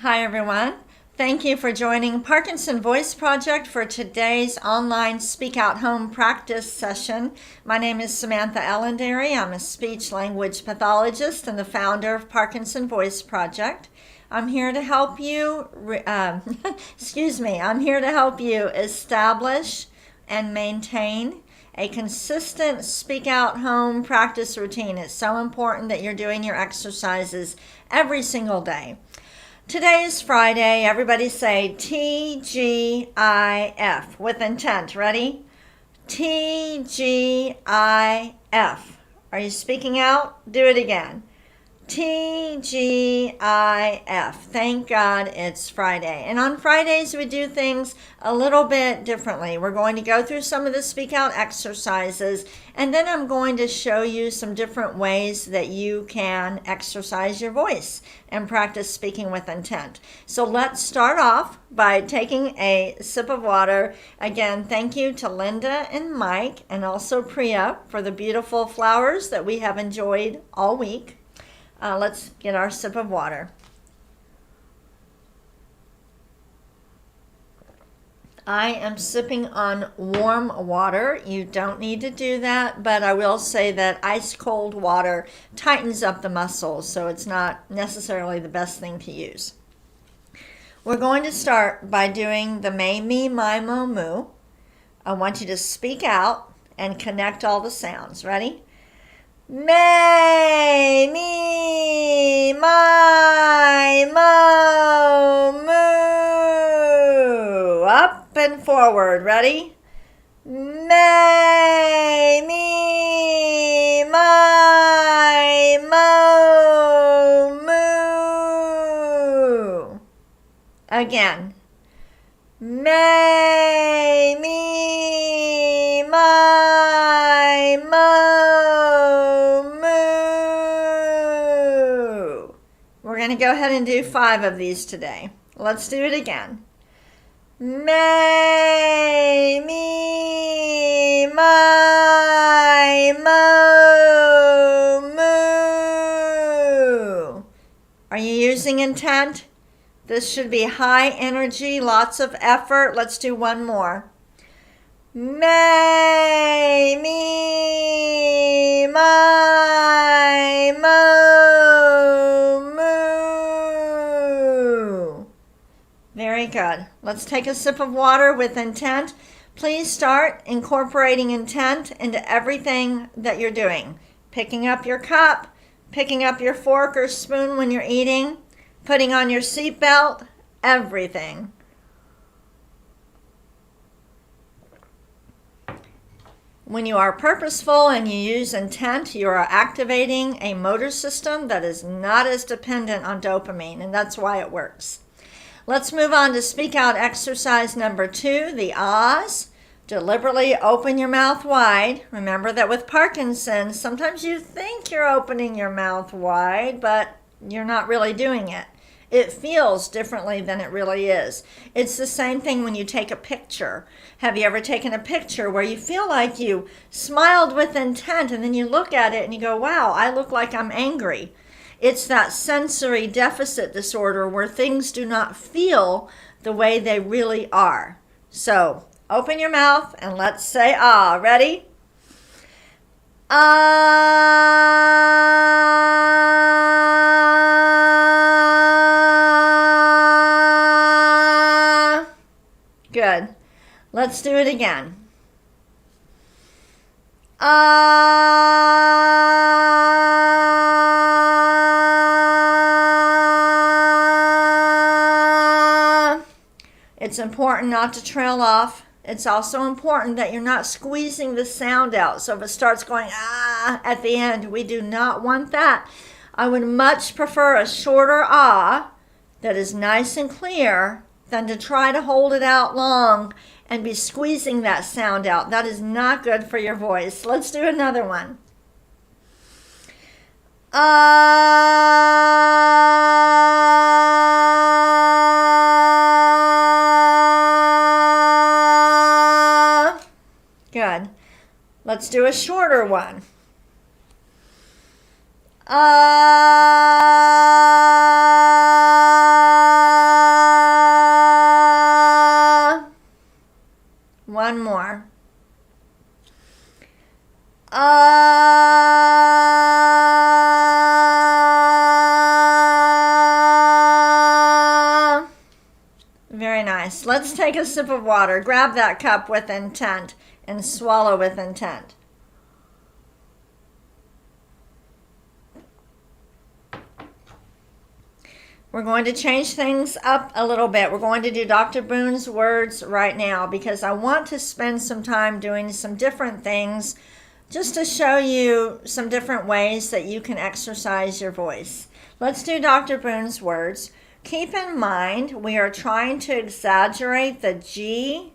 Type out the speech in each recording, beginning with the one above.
Hi everyone. Thank you for joining Parkinson Voice Project for today's online Speak Out Home practice session. My name is Samantha Ellenderry. I'm a speech language pathologist and the founder of Parkinson Voice Project. I'm here to help you, I'm here to help you establish and maintain a consistent Speak Out Home practice routine. It's so important that you're doing your exercises every single day. Today is Friday. Everybody say TGIF with intent. Ready? TGIF. Are you speaking out? Do it again. TGIF. Thank God it's Friday. And on Fridays, we do things a little bit differently. We're going to go through some of the speak out exercises, and then I'm going to show you some different ways that you can exercise your voice and practice speaking with intent. So let's start off by taking a sip of water. Again, thank you to Linda and Mike and also Priya for the beautiful flowers that we have enjoyed all week. Let's get our sip of water. I am sipping on warm water. You don't need to do that, but I will say that ice cold water tightens up the muscles, so it's not necessarily the best thing to use. We're going to start by doing the may, me, my, mo, moo. I want you to speak out and connect all the sounds. Ready? May, me, my, mo, moo. Up and forward. Ready? May, me, my, mo, moo. Again. May, me, my, mo, moo. We're going to go ahead and do 5 of these today. Let's do it again. May, me, my, mo, moo. Are you using intent? This should be high energy, lots of effort. Let's do one more. May, me, my, mo, moo. Very good. Let's take a sip of water with intent. Please start incorporating intent into everything that you're doing. Picking up your cup, picking up your fork or spoon when you're eating, putting on your seatbelt, everything. When you are purposeful and you use intent, you are activating a motor system that is not as dependent on dopamine, and that's why it works. Let's move on to speak out exercise number 2, the ahs. Deliberately open your mouth wide. Remember that with Parkinson, sometimes you think you're opening your mouth wide, but you're not really doing it. It feels differently than it really is. It's the same thing when you take a picture. Have you ever taken a picture where you feel like you smiled with intent and then you look at it and you go, wow, I look like I'm angry? It's that sensory deficit disorder where things do not feel the way they really are. So open your mouth and let's say ah. Ready? Ah. Good. Let's do it again. Ah. It's important not to trail off. It's also important that you're not squeezing the sound out. So if it starts going ah at the end, we do not want that. I would much prefer a shorter ah that is nice and clear than to try to hold it out long and be squeezing that sound out. That is not good for your voice. Let's do another one. Good. Let's do a shorter one. more. Very nice. Let's take a sip of water. Grab that cup with intent and swallow with intent. We're going to change things up a little bit. We're going to do Dr. Boone's words right now because I want to spend some time doing some different things just to show you some different ways that you can exercise your voice. Let's do Dr. Boone's words. Keep in mind, we are trying to exaggerate the G,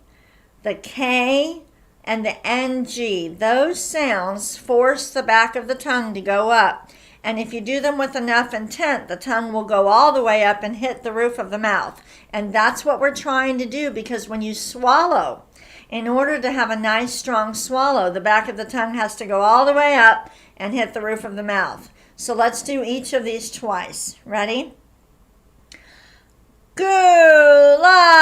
the K, and the NG. Those sounds force the back of the tongue to go up. And if you do them with enough intent, the tongue will go all the way up and hit the roof of the mouth. And that's what we're trying to do, because when you swallow, in order to have a nice strong swallow, the back of the tongue has to go all the way up and hit the roof of the mouth. So let's do each of these twice. Ready? Gula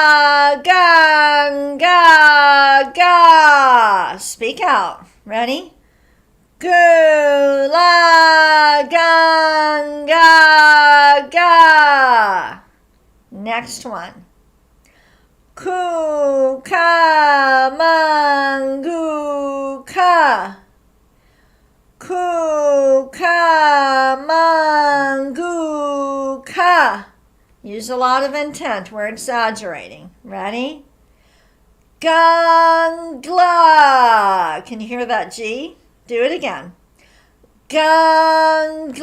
gang ga ga. Speak out. Ready? Gula gang ga ga. Next one. Ku ka mangu ka. Ku ka mangu ka. Use a lot of intent. We're exaggerating. Ready? Gangla. Can you hear that G? Do it again. Gangla.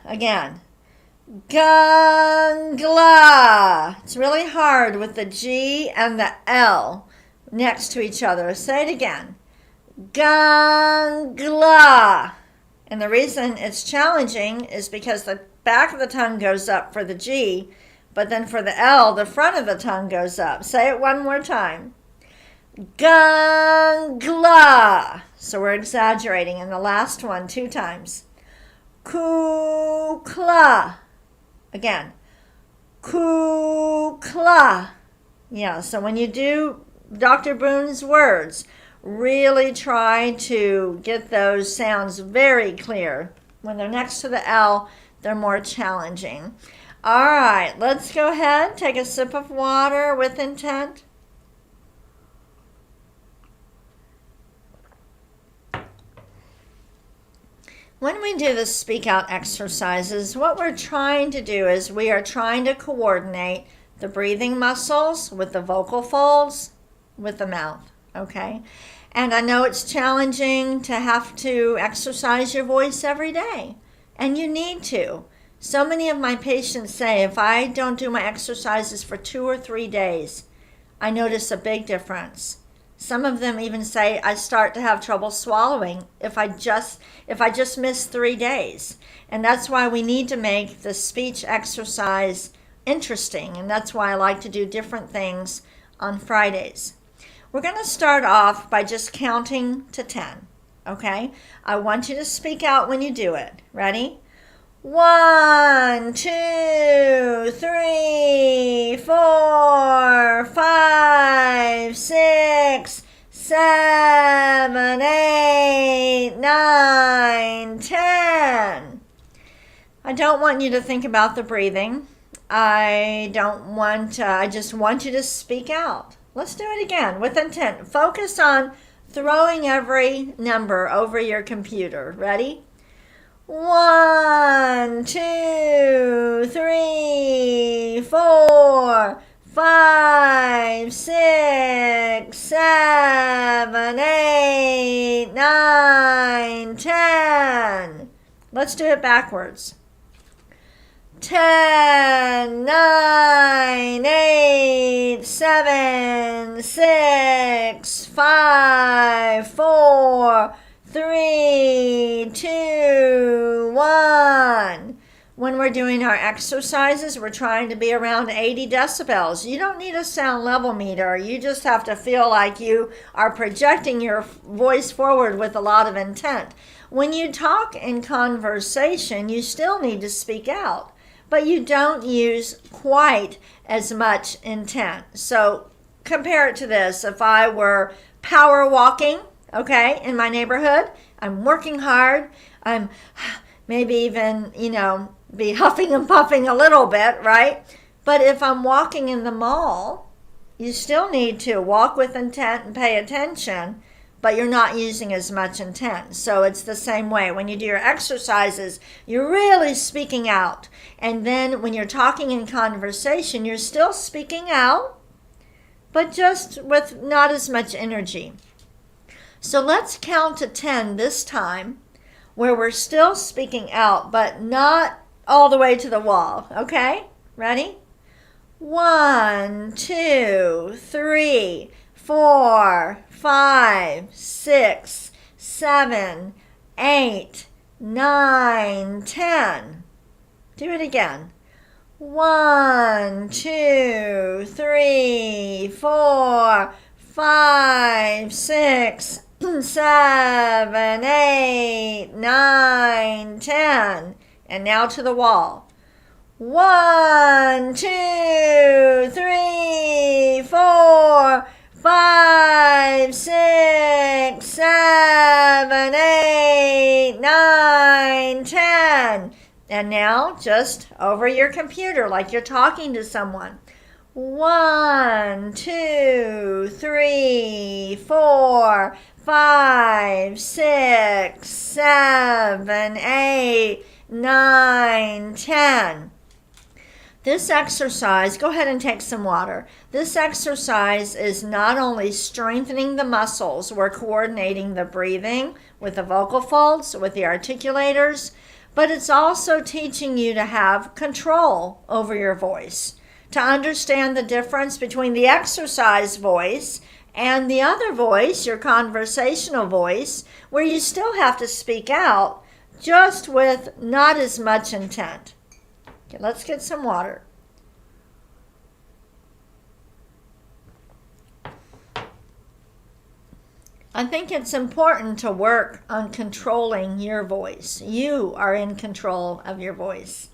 Again. Gangla. It's really hard with the G and the L next to each other. Say it again. Gangla. And the reason it's challenging is because the back of the tongue goes up for the G, but then for the L, the front of the tongue goes up. Say it one more time. Gangla. So we're exaggerating. And the last one 2 times. Kukla. Again. Kukla. Yeah, so when you do Dr. Boone's words, really try to get those sounds very clear. When they're next to the L, they're more challenging. All right, let's go ahead. Take a sip of water with intent. When we do the speak out exercises, what we're trying to do is we are trying to coordinate the breathing muscles with the vocal folds with the mouth, okay? And I know it's challenging to have to exercise your voice every day, and you need to. So many of my patients say if I don't do my exercises for 2 or 3 days, I notice a big difference. Some of them even say I start to have trouble swallowing if I just miss 3 days. And that's why we need to make the speech exercise interesting, and that's why I like to do different things on Fridays. We're going to start off by just counting to 10, okay? I want you to speak out when you do it. Ready? 1, 2, 3, 4, 5, 6, 7, 8, 9, 10. I don't want you to think about the breathing. I just want you to speak out. Let's do it again with intent. Focus on throwing every number over your computer. Ready? 1, 2, 3, 4, 5, 6, 7, 8, 9, 10. Let's do it backwards. 10, 9, 8, 7, 6, 5, 4, 3, 2, 1. When we're doing our exercises, we're trying to be around 80 decibels. You don't need a sound level meter. You just have to feel like you are projecting your voice forward with a lot of intent. When you talk in conversation, you still need to speak out, but you don't use quite as much intent. So compare it to this. If I were power walking, okay, in my neighborhood, I'm working hard. I'm maybe even, be huffing and puffing a little bit, right? But if I'm walking in the mall, you still need to walk with intent and pay attention, but you're not using as much intent. So it's the same way. When you do your exercises, you're really speaking out. And then when you're talking in conversation, you're still speaking out, but just with not as much energy. So let's count to 10 this time, where we're still speaking out, but not all the way to the wall. Okay? Ready? 1, 2, 3, 4, 5, 6, 7, 8, 9, 10. Do it again. 1, 2, 3, 4, 5, 6, 7, 8, 9, 10. And now to the wall. 1, 2, 3, 4, 5, 6, 7, 8, 9, 10. And now just over your computer like you're talking to someone. 1, 2, 3, 4, 5, 6, 7, 8, 9, 10. This exercise, go ahead and take some water. This exercise is not only strengthening the muscles, we're coordinating the breathing with the vocal folds, with the articulators, but it's also teaching you to have control over your voice, to understand the difference between the exercise voice and the other voice, your conversational voice, where you still have to speak out, just with not as much intent. Okay, let's get some water. I think it's important to work on controlling your voice. You are in control of your voice.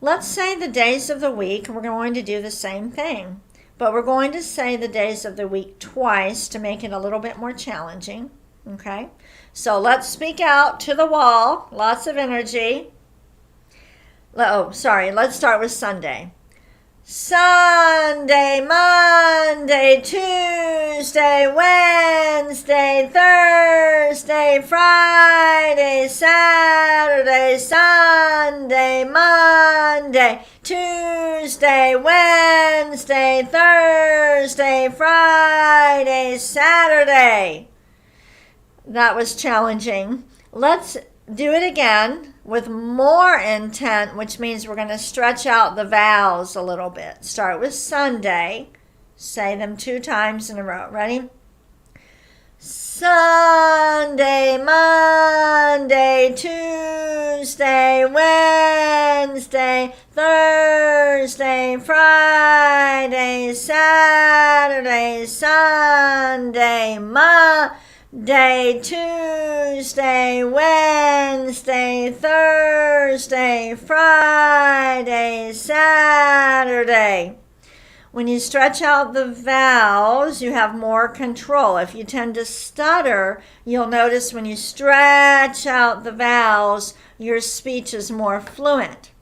Let's say the days of the week, we're going to do the same thing, but we're going to say the days of the week twice to make it a little bit more challenging, okay? So let's speak out to the wall, lots of energy. Let's start with Sunday. Sunday, Monday, Tuesday, Wednesday, Thursday, Friday, Saturday, Sunday, Monday, Tuesday, Wednesday, Thursday, Friday, Saturday. That was challenging. Let's do it again with more intent, which means we're going to stretch out the vowels a little bit. Start with Sunday. Say them 2 times in a row. Ready? Sunday, Monday, Tuesday, Wednesday, Thursday, Friday, Saturday, Sunday, Monday, Tuesday, Wednesday, Thursday, Friday, Saturday. When you stretch out the vowels, you have more control. If you tend to stutter, you'll notice when you stretch out the vowels, your speech is more fluent.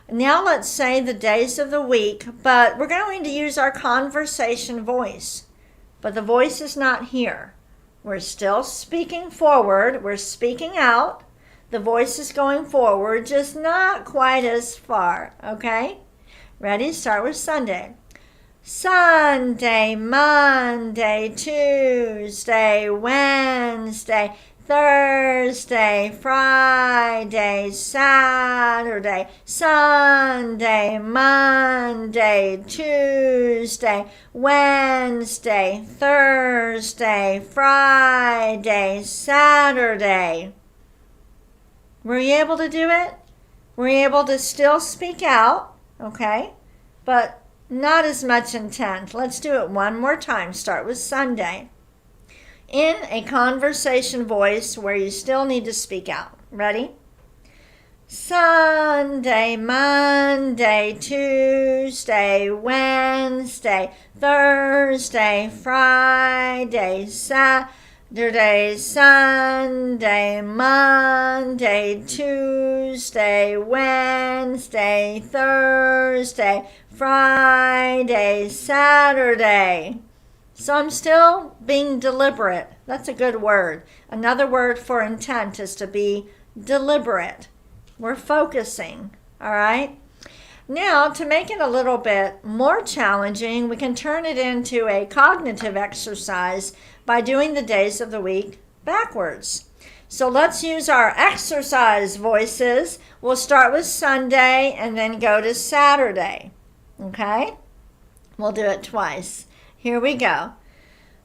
Now let's say the days of the week, but we're going to use our conversation voice. But the voice is not here. We're still speaking forward. We're speaking out. The voice is going forward, just not quite as far, okay? Ready? Start with Sunday. Sunday, Monday, Tuesday, Wednesday, Thursday, Friday, Saturday, Sunday, Monday, Tuesday, Wednesday, Thursday, Friday, Saturday. Were you able to do it? Were you able to still speak out? Okay, but not as much intent. Let's do it one more time. Start with Sunday. In a conversation voice where you still need to speak out. Ready? Sunday, Monday, Tuesday, Wednesday, Thursday, Friday, Saturday, Sunday, Monday, Tuesday, Wednesday, Thursday, Friday, Saturday. So I'm still being deliberate. That's a good word. Another word for intent is to be deliberate. We're focusing, all right? Now, to make it a little bit more challenging, we can turn it into a cognitive exercise by doing the days of the week backwards. So let's use our exercise voices. We'll start with Sunday and then go to Saturday, okay? We'll do it twice. Here we go.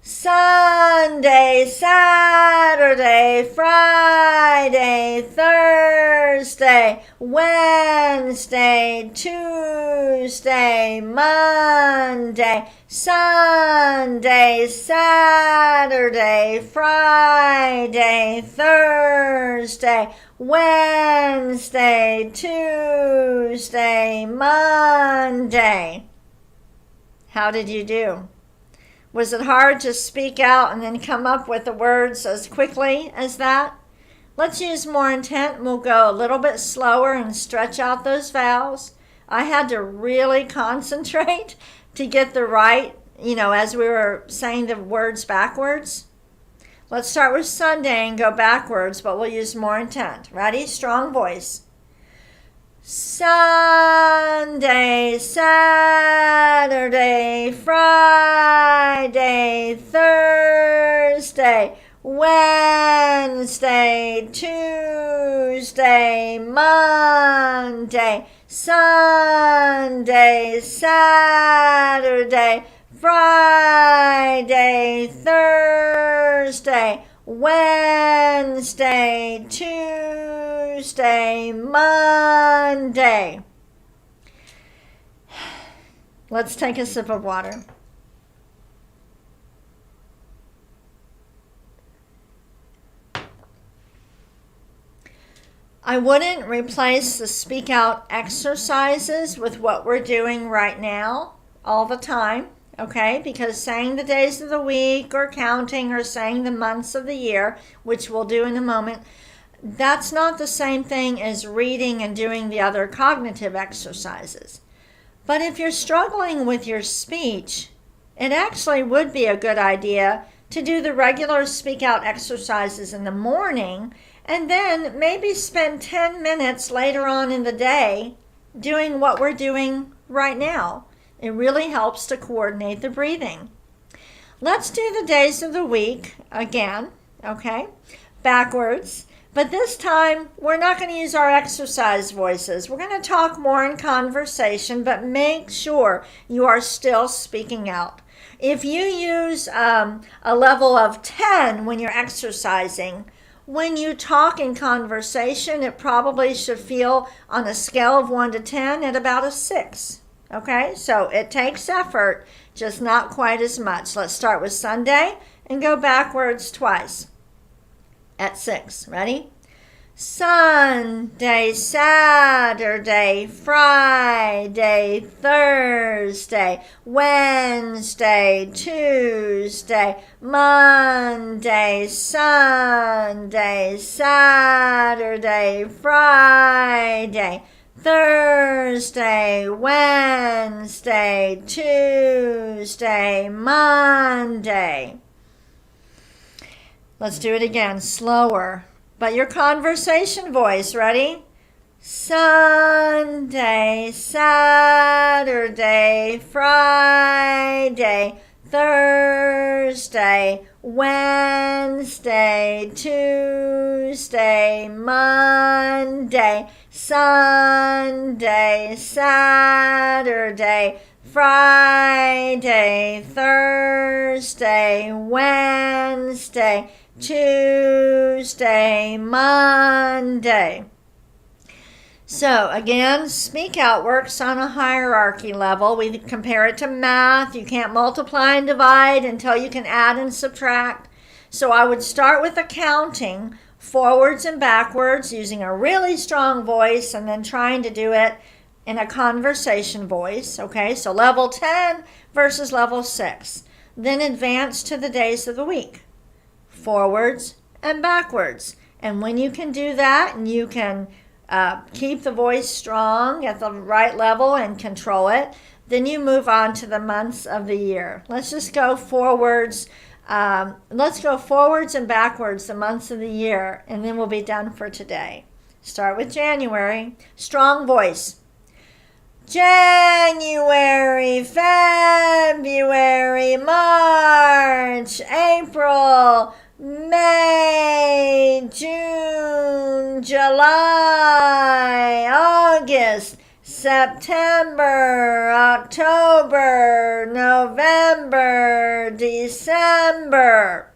Sunday, Saturday, Friday, Thursday, Wednesday, Tuesday, Monday, Sunday, Saturday, Friday, Thursday, Wednesday, Tuesday, Monday. How did you do? Was it hard to speak out and then come up with the words as quickly as that? Let's use more intent. We'll go a little bit slower and stretch out those vowels. I had to really concentrate to get the right, as we were saying the words backwards. Let's start with Sunday and go backwards, but we'll use more intent. Ready? Strong voice. Sunday, Saturday, Friday, Thursday, Wednesday, Tuesday, Monday, Sunday, Saturday, Friday, Thursday, Wednesday, Tuesday, Monday. Let's take a sip of water. I wouldn't replace the speak out exercises with what we're doing right now all the time. Okay, because saying the days of the week or counting or saying the months of the year, which we'll do in a moment, that's not the same thing as reading and doing the other cognitive exercises. But if you're struggling with your speech, it actually would be a good idea to do the regular speak out exercises in the morning and then maybe spend 10 minutes later on in the day doing what we're doing right now. It really helps to coordinate the breathing. Let's do the days of the week again, okay? Backwards. But this time, we're not going to use our exercise voices. We're going to talk more in conversation, but make sure you are still speaking out. If you use a level of 10 when you're exercising, when you talk in conversation, it probably should feel on a scale of 1 to 10 at about a 6. Okay, so it takes effort, just not quite as much. Let's start with Sunday and go backwards twice at 6. Ready? Sunday, Saturday, Friday, Thursday, Wednesday, Tuesday, Monday, Sunday, Saturday, Friday, Thursday, Wednesday, Tuesday, Monday. Let's do it again, slower. But your conversation voice, ready? Sunday, Saturday, Friday, Thursday, Wednesday, Tuesday, Monday, Sunday, Saturday, Friday, Thursday, Wednesday, Tuesday, Monday. So again, speak out works on a hierarchy level. We compare it to math. You can't multiply and divide until you can add and subtract. So I would start with the counting forwards and backwards using a really strong voice and then trying to do it in a conversation voice, okay? So level 10 versus level 6. Then advance to the days of the week, forwards and backwards. And when you can do that and you can keep the voice strong at the right level and control it, then you move on to the months of the year. Let's just go forwards. Let's go forwards and backwards the months of the year, and then we'll be done for today. Start with January. Strong voice. January, February, March, April, May, June, July, August, September, October, November, December.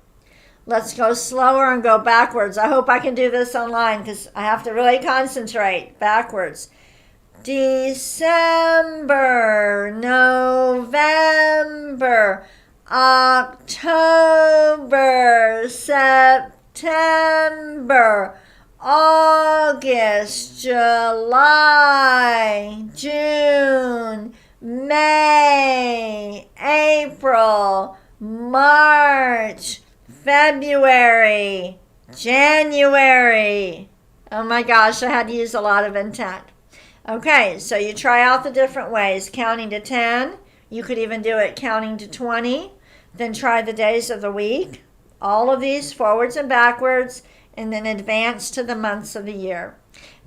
Let's go slower and go backwards. I hope I can do this online because I have to really concentrate. Backwards. December, November, October, September, August, July, June, May, April, March, February, January. Oh my gosh, I had to use a lot of intent. Okay, so you try out the different ways, counting to 10. You could even do it counting to 20. Then try the days of the week. All of these forwards and backwards, and then advance to the months of the year.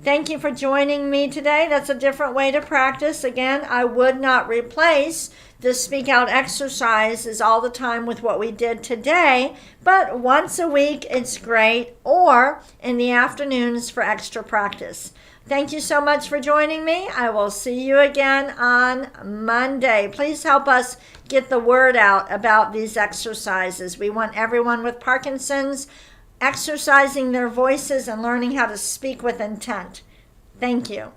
Thank you for joining me today. That's a different way to practice. Again, I would not replace the Speak Out exercises all the time with what we did today, but once a week it's great, or in the afternoons for extra practice. Thank you so much for joining me. I will see you again on Monday. Please help us get the word out about these exercises. We want everyone with Parkinson's exercising their voices and learning how to speak with intent. Thank you.